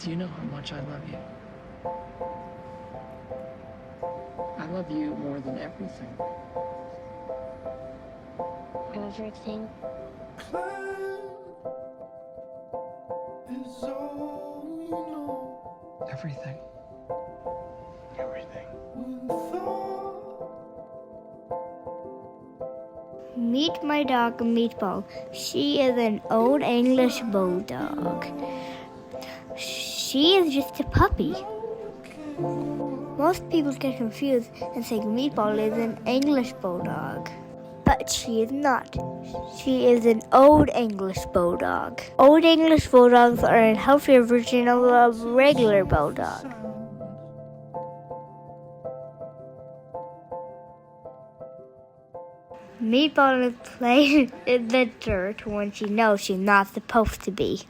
Do you know how much I love you? I love you more than everything. Everything. Everything. Everything. Meet my dog, Meatball. She is an old English bulldog. She is just a puppy. Most people get confused and think Meatball is an English bulldog. But she is not. She is an old English bulldog. Old English bulldogs are a healthier version of a regular bulldog. Meatball is playing in the dirt when she knows she's not supposed to be.